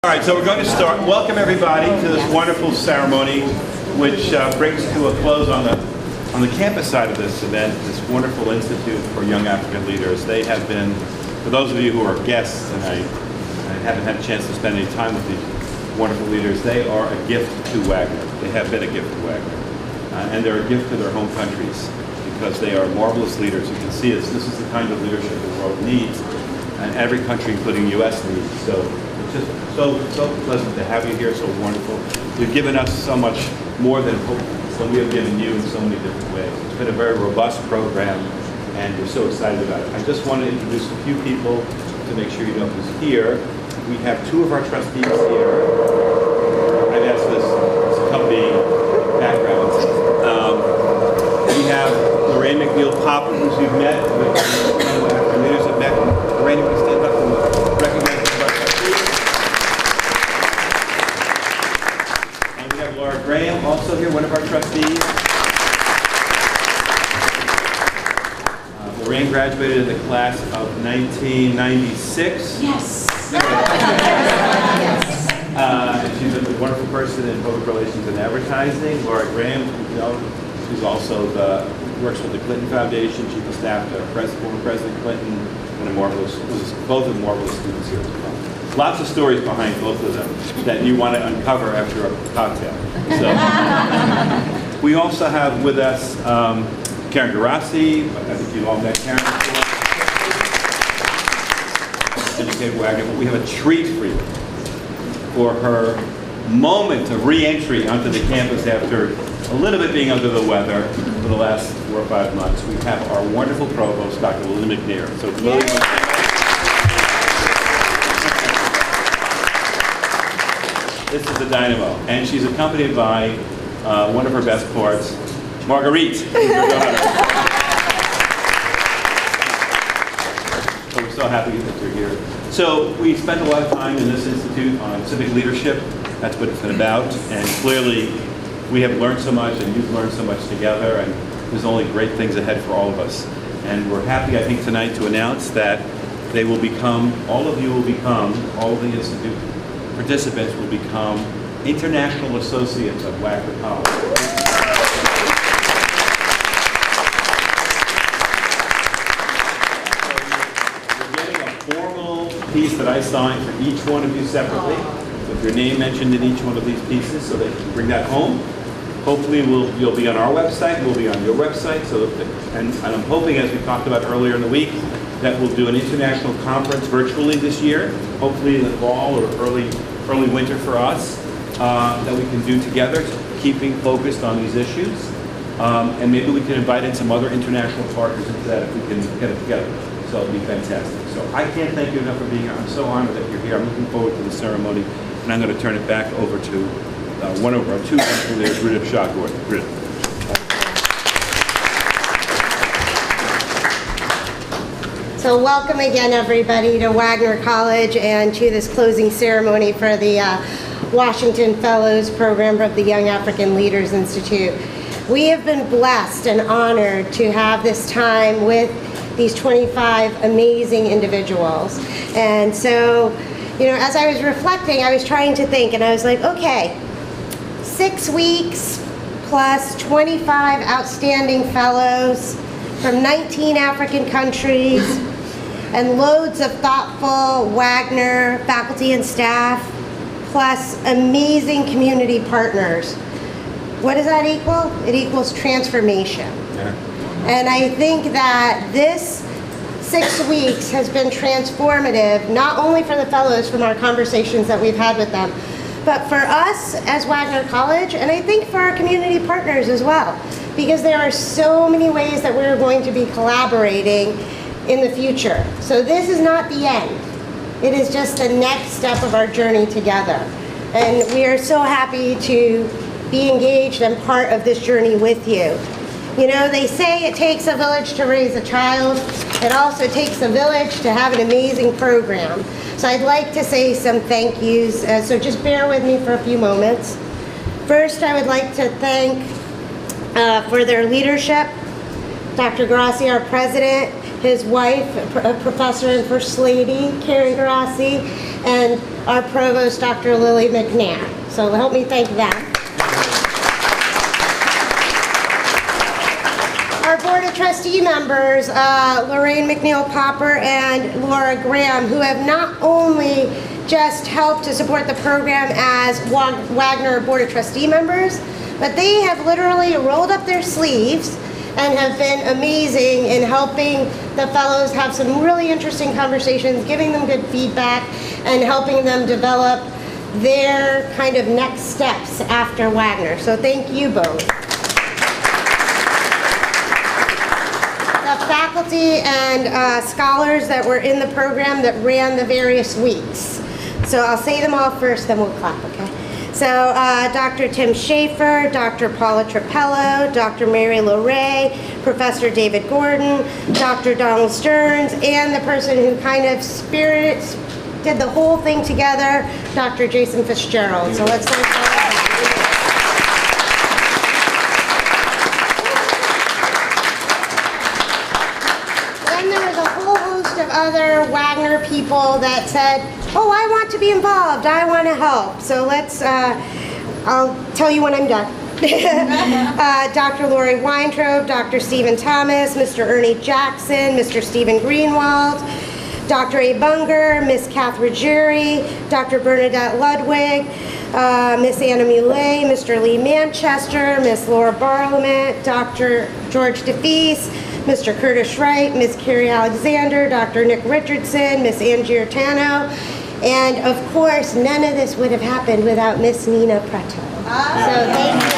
All right, so we're going to start. Welcome everybody to this wonderful ceremony, which brings to a close on the campus side of this event, this wonderful Institute for Young African Leaders. They have been, for those of you who are guests, and I haven't had a chance to spend any time with these wonderful leaders, they are a gift to Wagner. They have been a gift to Wagner. And they're a gift to their home countries because they are marvelous leaders. You can see this is the kind of leadership the world needs, and every country, including the U.S., needs. So it's just so pleasant to have you here, so wonderful. You've given us so much more than we have given you in so many different ways. It's been a very robust program, and we're so excited about it. I just want to introduce a few people to make sure you know who's here. We have two of our trustees here. I've asked this accompanying backgrounds. We have Lorraine McNeil-Popper, who you've met, our leaders have met. Lorraine, you want to stand up and recognize one of our trustees? And we have Laura Graham, also here, one of our trustees. Lorraine graduated in the class of 1996. Yes. She's a wonderful person in public relations and advertising. Laura Graham, you know, she's also works with the Clinton Foundation. Chief of staff to former President Clinton, and both of them marvelous students here as well. Lots of stories behind both of them that you want to uncover after a cocktail. So, we also have with us Karen Guarasci. I think you've all met Karen before. Educated Wagner, but we have a treat for you for her moment of re-entry onto the campus after a little bit being under the weather for the last 4 or 5 months. We have our wonderful provost, Dr. Lily McNair. So Lily, this is the dynamo, and she's accompanied by one of her best parts, Marguerite. So we're so happy that you're here. So we spend a lot of time in this institute on civic leadership. That's what it's been about, and clearly we have learned so much, and you've learned so much together, and there's only great things ahead for all of us. And we're happy, I think, tonight to announce that they will become, all of the institute participants will become international associates of Wagner College. Piece that I signed for each one of you separately, with your name mentioned in each one of these pieces, so that you can bring that home. Hopefully you'll be on our website, we'll be on your website, and I'm hoping, as we talked about earlier in the week, that we'll do an international conference virtually this year, hopefully in the fall or early winter for us, that we can do together, keeping focused on these issues. And maybe we can invite in some other international partners into that if we can get it together. So it'll be fantastic. So I can't thank you enough for being here. I'm so honored that you're here. I'm looking forward to the ceremony, and I'm going to turn it back over to one of our two wonderful leaders, Ruta Shah-Gordon. Ruta. So welcome again, everybody, to Wagner College and to this closing ceremony for the Washington Fellows Program of the Young African Leaders Institute. We have been blessed and honored to have this time with these 25 amazing individuals. And so, you know, as I was reflecting, I was trying to think, and I was like, okay, 6 weeks plus 25 outstanding fellows from 19 African countries, and loads of thoughtful Wagner faculty and staff, plus amazing community partners. What does that equal? It equals transformation. Yeah. And I think that this 6 weeks has been transformative, not only for the fellows from our conversations that we've had with them, but for us as Wagner College, and I think for our community partners as well, because there are so many ways that we're going to be collaborating in the future. So this is not the end. It is just the next step of our journey together. And we are so happy to be engaged and part of this journey with you. You know, they say it takes a village to raise a child. It also takes a village to have an amazing program. So I'd like to say some thank yous. So just bear with me for a few moments. First, I would like to thank for their leadership, Dr. Guarasci, our president, his wife, a professor and First Lady, Karen Guarasci, and our provost, Dr. Lily McNair. So help me thank them. Our Board of Trustee members, Lorraine McNeil-Popper and Laura Graham, who have not only just helped to support the program as Wagner Board of Trustee members, but they have literally rolled up their sleeves and have been amazing in helping the fellows have some really interesting conversations, giving them good feedback, and helping them develop their kind of next steps after Wagner. So thank you both. The faculty and scholars that were in the program that ran the various weeks. So I'll say them all first, then we'll clap, okay? So Dr. Tim Schaefer, Dr. Paula Trapello, Dr. Mary LeRae, Professor David Gordon, Dr. Donald Stearns, and the person who kind of did the whole thing together, Dr. Jason Fitzgerald. So let's thank all of them. Then there was a whole host of other Wagner people that said, oh, I want to be involved, I want to help. So let's, I'll tell you when I'm done. Dr. Lori Weintraub, Dr. Stephen Thomas, Mr. Ernie Jackson, Mr. Stephen Greenwald, Dr. A. Bunger, Miss Catherine Jury, Dr. Bernadette Ludwig, Miss Anna Muley, Mr. Lee Manchester, Miss Laura Barlament, Dr. George DeFeese, Mr. Curtis Wright, Miss Carrie Alexander, Dr. Nick Richardson, Miss Angier Tano, and of course, none of this would have happened without Miss Nina Preto. So thank you.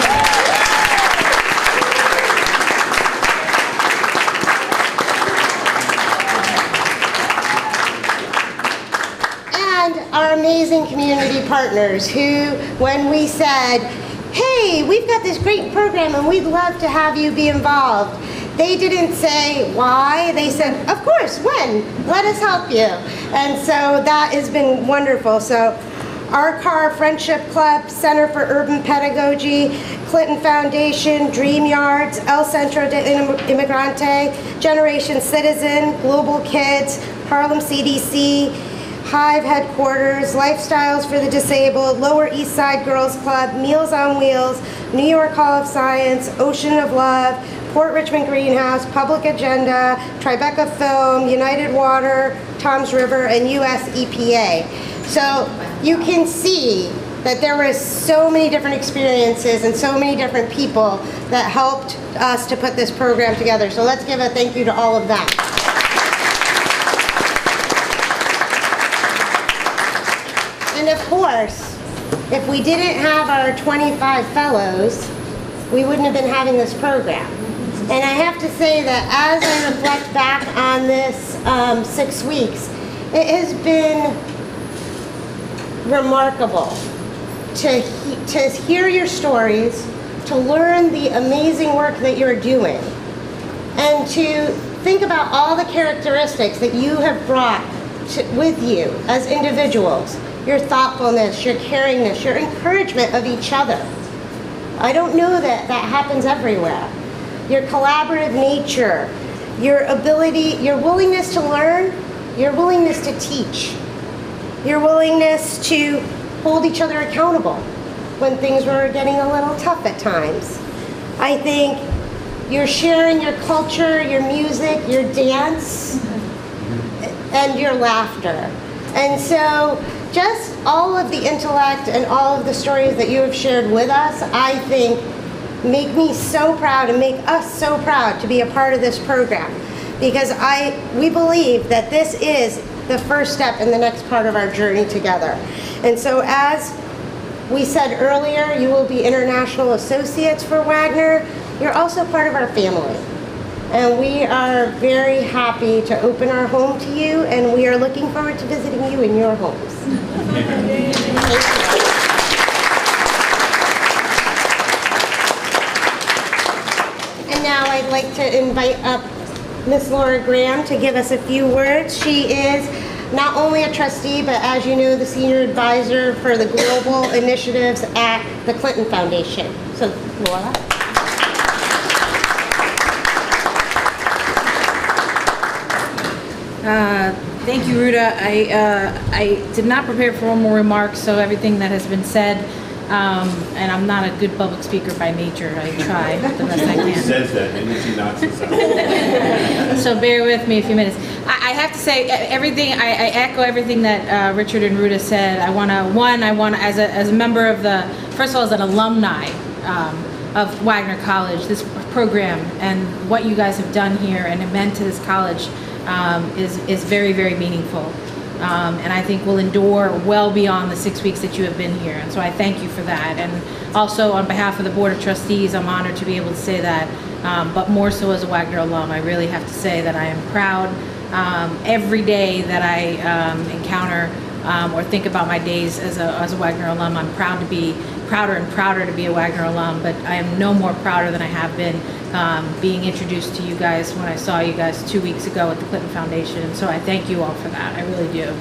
And our amazing community partners who, when we said, hey, we've got this great program and we'd love to have you be involved, they didn't say why, they said, of course, when? Let us help you. And so that has been wonderful. So Our Car Friendship Club, Center for Urban Pedagogy, Clinton Foundation, Dream Yards, El Centro de Inmigrante, Generation Citizen, Global Kids, Harlem CDC, Hive Headquarters, Lifestyles for the Disabled, Lower East Side Girls Club, Meals on Wheels, New York Hall of Science, Ocean of Love, Port Richmond Greenhouse, Public Agenda, Tribeca Film, United Water, Tom's River, and US EPA. So you can see that there were so many different experiences and so many different people that helped us to put this program together. So let's give a thank you to all of them. And of course, if we didn't have our 25 fellows, we wouldn't have been having this program. And I have to say that as I reflect back on this 6 weeks, it has been remarkable to hear your stories, to learn the amazing work that you're doing, and to think about all the characteristics that you have brought with you as individuals. Your thoughtfulness, your caringness, your encouragement of each other. I don't know that that happens everywhere. Your collaborative nature, your ability, your willingness to learn, your willingness to teach, your willingness to hold each other accountable when things were getting a little tough at times. I think you're sharing your culture, your music, your dance, and your laughter. And so just all of the intellect and all of the stories that you have shared with us, I think, make me so proud and make us so proud to be a part of this program, because we believe that this is the first step in the next part of our journey together. And so as we said earlier, you will be international associates for Wagner. You're also part of our family. And we are very happy to open our home to you, and we are looking forward to visiting you in your homes. Thank you. And now I'd like to invite up Miss Laura Graham to give us a few words. She is not only a trustee, but as you know, the senior advisor for the global initiatives at the Clinton Foundation. So, Laura. Thank you, Ruta. I did not prepare formal remarks, so everything that has been said, and I'm not a good public speaker by nature. I try the best I He can. says that, and he knocks us out. So bear with me a few minutes. I have to say everything. I echo everything that Richard and Ruta said. I want to, as a member of the, first of all, as an alumni of Wagner College, this program and what you guys have done here and have meant to this college is very, very meaningful. And I think will endure well beyond the 6 weeks that you have been here. And so I thank you for that. And also on behalf of the Board of Trustees, I'm honored to be able to say that. But more so as a Wagner alum, I really have to say that I am proud every day that I encounter or think about my days as a Wagner alum. I'm proud to be prouder and prouder to be a Wagner alum, but I am no more prouder than I have been being introduced to you guys when I saw you guys 2 weeks ago at the Clinton Foundation. And so I thank you all for that. I really do.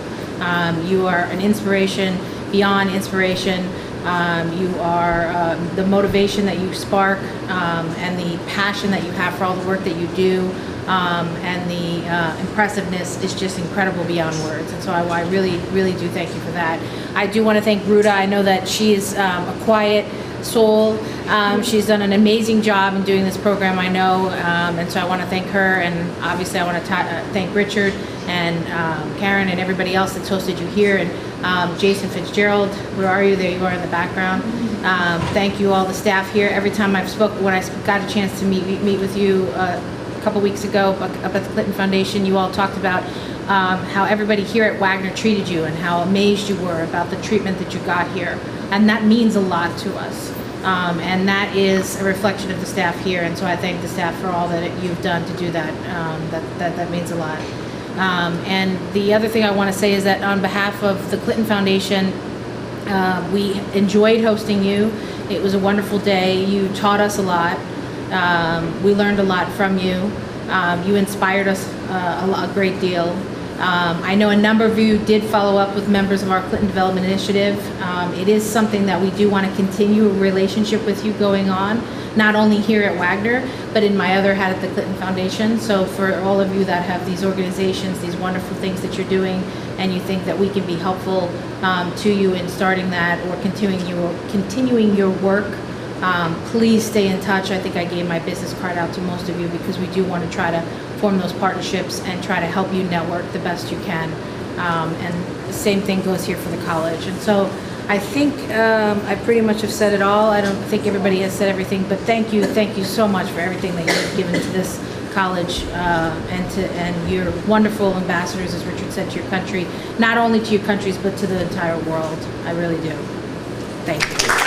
You are an inspiration beyond inspiration. You are the motivation that you spark and the passion that you have for all the work that you do. And the impressiveness is just incredible beyond words. And so I really, really do thank you for that. I do want to thank Ruta. I know that she is a quiet soul. She's done an amazing job in doing this program, I know. And so I want to thank her. And obviously I want to thank Richard and Karen and everybody else that's hosted you here. And Jason Fitzgerald, where are you? There you are in the background. Thank you all the staff here. Every time when I got a chance to meet with you a couple weeks ago up at the Clinton Foundation, you all talked about how everybody here at Wagner treated you and how amazed you were about the treatment that you got here. And that means a lot to us. And that is a reflection of the staff here. And so I thank the staff for all that you've done to do that. That means a lot. And the other thing I want to say is that on behalf of the Clinton Foundation, we enjoyed hosting you. It was a wonderful day. You taught us a lot. We learned a lot from you. You inspired us a great deal. I know a number of you did follow up with members of our Clinton Development Initiative. It is something that we do want to continue a relationship with you going on, not only here at Wagner, but in my other hat at the Clinton Foundation. So for all of you that have these organizations, these wonderful things that you're doing, and you think that we can be helpful to you in starting that or continuing your work, please stay in touch. I think I gave my business card out to most of you because we do want to try to form those partnerships and try to help you network the best you can. And the same thing goes here for the college. And so I think I pretty much have said it all. I don't think everybody has said everything, but thank you so much for everything that you've given to this college and your wonderful ambassadors, as Richard said, to your country, not only to your countries, but to the entire world. I really do. Thank you.